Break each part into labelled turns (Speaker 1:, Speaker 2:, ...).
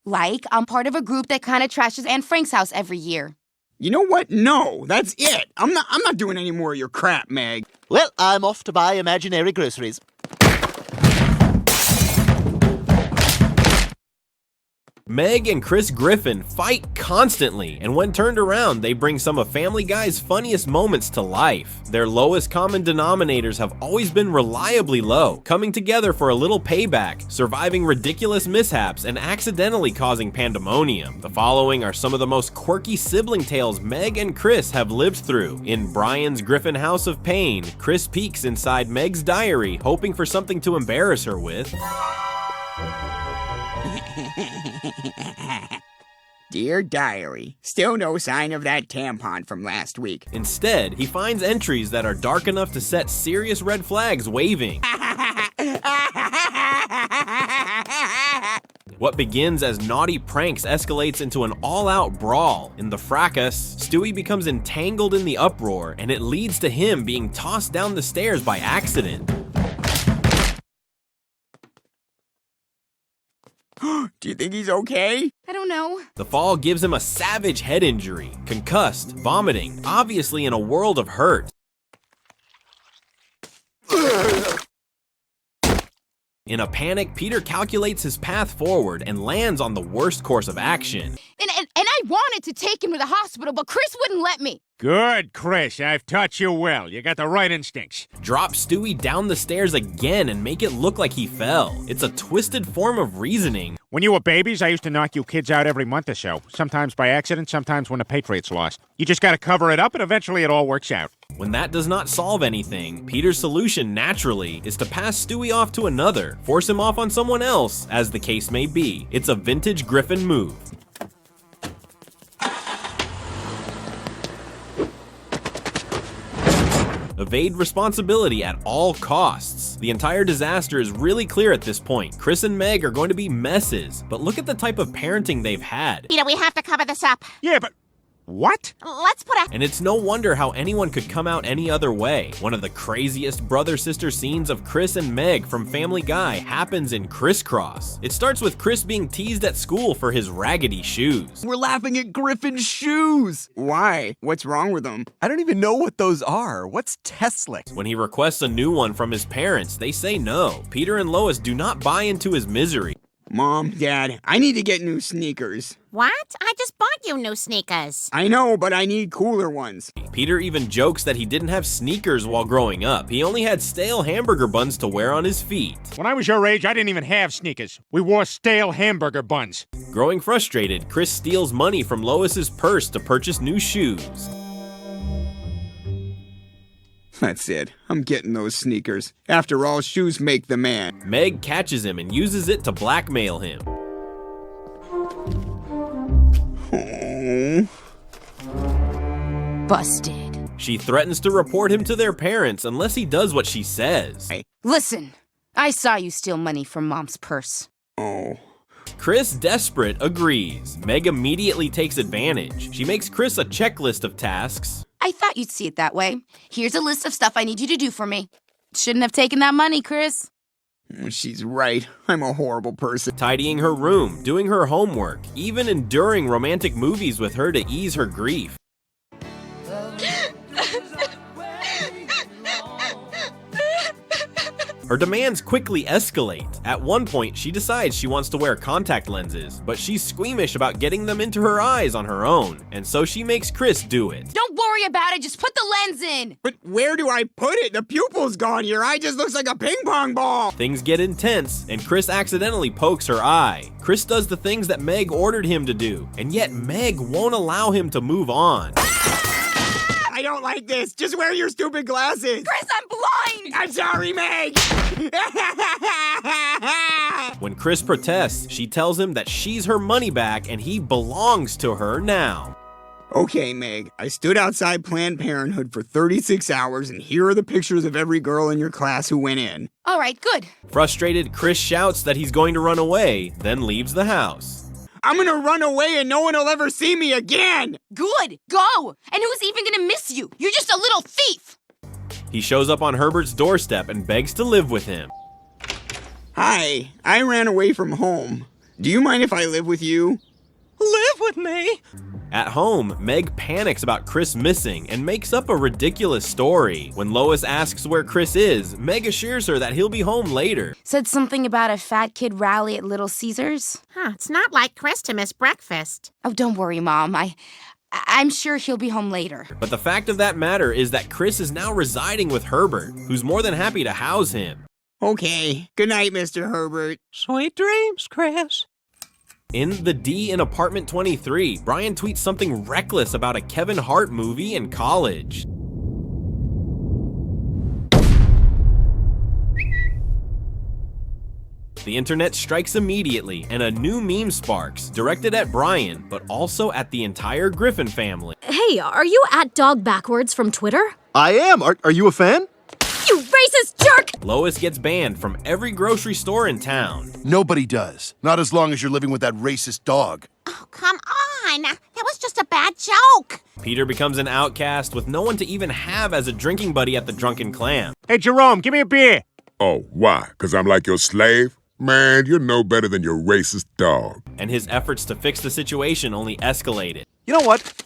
Speaker 1: Like, I'm part of a group that kind of trashes Aunt Frank's house every year.
Speaker 2: You know what? No, that's it. I'm not doing any more of your crap, Meg.
Speaker 3: Well, I'm off to buy imaginary groceries.
Speaker 4: Meg and Chris Griffin fight constantly, and when turned around, they bring some of Family Guy's funniest moments to life. Their lowest common denominators have always been reliably low, coming together for a little payback, surviving ridiculous mishaps, and accidentally causing pandemonium. The following are some of the most quirky sibling tales Meg and Chris have lived through. In Brian's Griffin House of Pain, Chris peeks inside Meg's diary, hoping for something to embarrass her with.
Speaker 2: Dear diary, still no sign of that tampon from last week.
Speaker 4: Instead, he finds entries that are dark enough to set serious red flags waving. What begins as naughty pranks escalates into an all-out brawl. In the fracas, Stewie becomes entangled in the uproar, and it leads to him being tossed down the stairs by accident.
Speaker 2: Do you think he's okay?
Speaker 1: I don't know.
Speaker 4: The fall gives him a savage head injury, concussed, vomiting, obviously in a world of hurt. In a panic, Peter calculates his path forward and lands on the worst course of action.
Speaker 1: And I wanted to take him to the hospital, but Chris wouldn't let me.
Speaker 5: Good, Chris. I've taught you well. You got the right instincts.
Speaker 4: Drop Stewie down the stairs again and make it look like he fell. It's a twisted form of reasoning.
Speaker 5: When you were babies, I used to knock you kids out every month or so. Sometimes by accident, sometimes when the Patriots lost. You just gotta cover it up and eventually it all works out.
Speaker 4: When that does not solve anything, Peter's solution, naturally, is to pass Stewie off to another, force him off on someone else, as the case may be. It's a vintage Griffin move. Evade responsibility at all costs. The entire disaster is really clear at this point. Chris and Meg are going to be messes, but look at the type of parenting they've had.
Speaker 6: Peter, we have to cover this up.
Speaker 5: Yeah, but what?
Speaker 6: Let's put a...
Speaker 4: And it's no wonder how anyone could come out any other way. One of the craziest brother-sister scenes of Chris and Meg from Family Guy happens in Crisscross. It starts with Chris being teased at school for his raggedy shoes.
Speaker 7: We're laughing at Griffin's shoes.
Speaker 2: Why? What's wrong with them?
Speaker 7: I don't even know what those are. What's Tesla?
Speaker 4: When he requests a new one from his parents, they say no. Peter and Lois do not buy into his misery.
Speaker 2: Mom, Dad, I need to get new sneakers.
Speaker 6: What? I just bought you new sneakers.
Speaker 2: I know, but I need cooler ones.
Speaker 4: Peter even jokes that he didn't have sneakers while growing up. He only had stale hamburger buns to wear on his feet.
Speaker 5: When I was your age, I didn't even have sneakers. We wore stale hamburger buns.
Speaker 4: Growing frustrated, Chris steals money from Lois's purse to purchase new shoes.
Speaker 2: That's it. I'm getting those sneakers. After all, shoes make the man.
Speaker 4: Meg catches him and uses it to blackmail him.
Speaker 2: Oh.
Speaker 1: Busted.
Speaker 4: She threatens to report him to their parents unless he does what she says.
Speaker 1: Listen, I saw you steal money from Mom's purse.
Speaker 2: Oh.
Speaker 4: Chris, desperate, agrees. Meg immediately takes advantage. She makes Chris a checklist of tasks.
Speaker 1: I thought you'd see it that way. Here's a list of stuff I need you to do for me. Shouldn't have taken that money, Chris.
Speaker 2: She's right. I'm a horrible person.
Speaker 4: Tidying her room, doing her homework, even enduring romantic movies with her to ease her grief. Her demands quickly escalate. At one point, she decides she wants to wear contact lenses, but she's squeamish about getting them into her eyes on her own, and so she makes Chris do it.
Speaker 1: Don't worry about it, just put the lens in.
Speaker 2: But where do I put it? The pupil's gone. Your eye just looks like a ping pong ball.
Speaker 4: Things get intense, and Chris accidentally pokes her eye. Chris does the things that Meg ordered him to do, and yet Meg won't allow him to move on.
Speaker 2: I don't like this. Just wear your stupid glasses.
Speaker 1: Chris, I'm blind!
Speaker 2: I'm sorry, Meg.
Speaker 4: When Chris protests, she tells him that she's her money back and he belongs to her now.
Speaker 2: Okay, Meg, I stood outside Planned Parenthood for 36 hours, and here are the pictures of every girl in your class who went in.
Speaker 1: All right, good.
Speaker 4: Frustrated, Chris shouts that he's going to run away, then leaves the house.
Speaker 2: I'm gonna run away and no one will ever see me again!
Speaker 1: Good, go! And who's even gonna miss you? You're just a little thief!
Speaker 4: He shows up on Herbert's doorstep and begs to live with him.
Speaker 2: Hi, I ran away from home. Do you mind if I live with you?
Speaker 8: Live with me?
Speaker 4: At home, Meg panics about Chris missing and makes up a ridiculous story. When Lois asks where Chris is, Meg assures her that he'll be home later.
Speaker 1: Said something about a fat kid rally at Little Caesars.
Speaker 6: It's not like Chris to miss breakfast.
Speaker 1: Oh, don't worry, Mom. I'm sure he'll be home later.
Speaker 4: But the fact of that matter is that Chris is now residing with Herbert, who's more than happy to house him.
Speaker 2: Okay. Good night, Mr. Herbert.
Speaker 8: Sweet dreams, Chris.
Speaker 4: In the D in Apartment 23, Brian tweets something reckless about a Kevin Hart movie in college. The internet strikes immediately, and a new meme sparks, directed at Brian, but also at the entire Griffin family.
Speaker 9: Hey, are you at Dog Backwards from Twitter?
Speaker 7: I am. Are you a fan?
Speaker 9: You racist jerk!
Speaker 4: Lois gets banned from every grocery store in town.
Speaker 10: Nobody does. Not as long as you're living with that racist dog.
Speaker 6: Oh, come on. That was just a bad joke.
Speaker 4: Peter becomes an outcast with no one to even have as a drinking buddy at the Drunken Clam.
Speaker 5: Hey, Jerome, give me a beer.
Speaker 11: Oh, why? 'Cause I'm like your slave? Man, you're no better than your racist dog.
Speaker 4: And his efforts to fix the situation only escalated.
Speaker 7: You know what?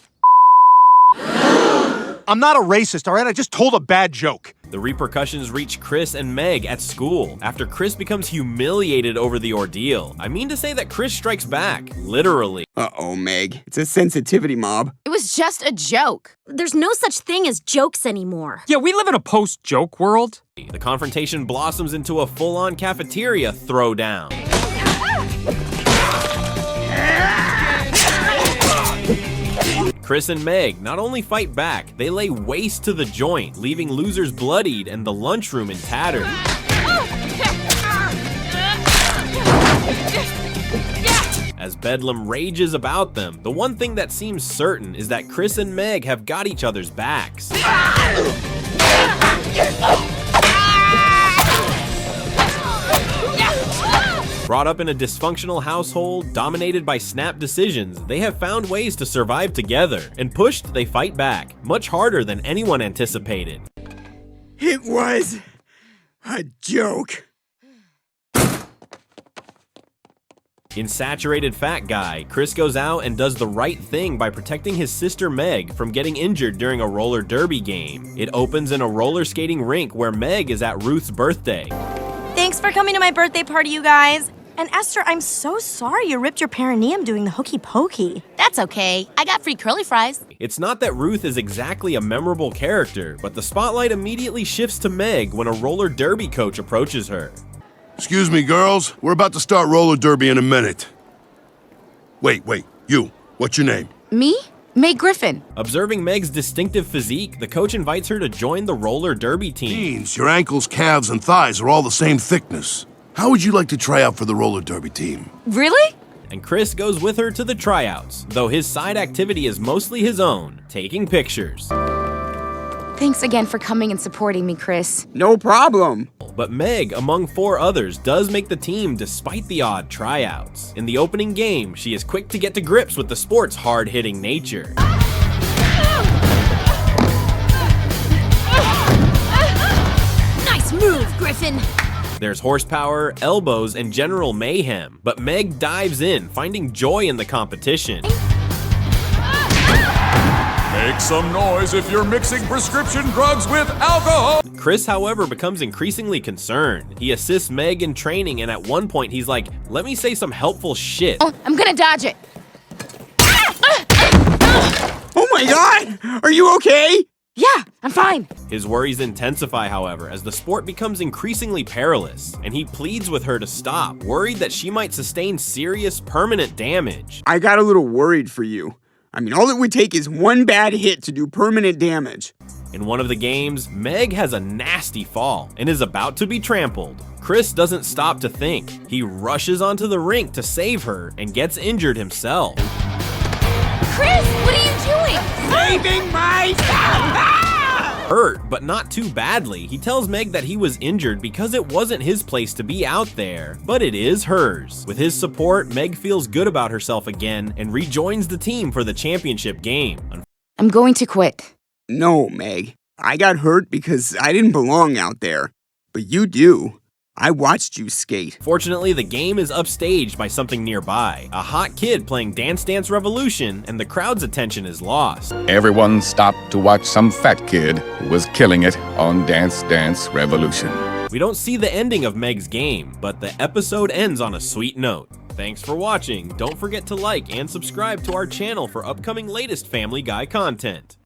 Speaker 7: I'm not a racist, all right? I just told a bad joke.
Speaker 4: The repercussions reach Chris and Meg at school after Chris becomes humiliated over the ordeal. I mean to say that Chris strikes back, literally.
Speaker 2: Uh-oh, Meg. It's a sensitivity mob.
Speaker 1: It was just a joke.
Speaker 9: There's no such thing as jokes anymore.
Speaker 8: Yeah, we live in a post-joke world.
Speaker 4: The confrontation blossoms into a full-on cafeteria throwdown. Chris and Meg not only fight back, they lay waste to the joint, leaving losers bloodied and the lunchroom in tatters. As Bedlam rages about them, the one thing that seems certain is that Chris and Meg have got each other's backs. Brought up in a dysfunctional household dominated by snap decisions, they have found ways to survive together, and pushed, they fight back, much harder than anyone anticipated.
Speaker 2: It was a joke.
Speaker 4: In Saturated Fat Guy, Chris goes out and does the right thing by protecting his sister Meg from getting injured during a roller derby game. It opens in a roller skating rink where Meg is at Ruth's birthday.
Speaker 9: Thanks for coming to my birthday party, you guys. And Esther, I'm so sorry you ripped your perineum doing the hokey pokey.
Speaker 1: That's okay. I got free curly fries.
Speaker 4: It's not that Ruth is exactly a memorable character, but the spotlight immediately shifts to Meg when a roller derby coach approaches her.
Speaker 10: Excuse me, girls. We're about to start roller derby in a minute. Wait. You. What's your name?
Speaker 1: Me? Meg Griffin.
Speaker 4: Observing Meg's distinctive physique, the coach invites her to join the roller derby team.
Speaker 10: Beans, your ankles, calves, and thighs are all the same thickness. How would you like to try out for the roller derby team?
Speaker 1: Really?
Speaker 4: And Chris goes with her to the tryouts, though his side activity is mostly his own, taking pictures.
Speaker 1: Thanks again for coming and supporting me, Chris.
Speaker 2: No problem.
Speaker 4: But Meg, among 4 others, does make the team despite the odd tryouts. In the opening game, she is quick to get to grips with the sport's hard-hitting nature.
Speaker 9: Nice move, Griffin.
Speaker 4: There's horsepower, elbows, and general mayhem, but Meg dives in, finding joy in the competition.
Speaker 11: Make some noise if you're mixing prescription drugs with alcohol.
Speaker 4: Chris, however, becomes increasingly concerned. He assists Meg in training, and at one point he's like, let me say some helpful shit.
Speaker 1: Oh, I'm gonna dodge it.
Speaker 2: Oh my God! Are you okay?
Speaker 1: Yeah, I'm fine.
Speaker 4: His worries intensify, however, as the sport becomes increasingly perilous, and he pleads with her to stop, worried that she might sustain serious, permanent damage.
Speaker 2: I got a little worried for you. I mean, all it would take is one bad hit to do permanent damage.
Speaker 4: In one of the games, Meg has a nasty fall and is about to be trampled. Chris doesn't stop to think. He rushes onto the rink to save her and gets injured himself.
Speaker 1: Chris, what are you doing?
Speaker 2: Saving myself!
Speaker 4: Hurt, but not too badly, he tells Meg that he was injured because it wasn't his place to be out there, but it is hers. With his support, Meg feels good about herself again and rejoins the team for the championship game.
Speaker 1: I'm going to quit.
Speaker 2: No, Meg. I got hurt because I didn't belong out there. But you do. I watched you skate.
Speaker 4: Fortunately, the game is upstaged by something nearby, a hot kid playing Dance Dance Revolution, and the crowd's attention is lost.
Speaker 12: Everyone stopped to watch some fat kid who was killing it on Dance Dance Revolution.
Speaker 4: We don't see the ending of Meg's game, but the episode ends on a sweet note. Thanks for watching. Don't forget to like and subscribe to our channel for upcoming latest Family Guy content.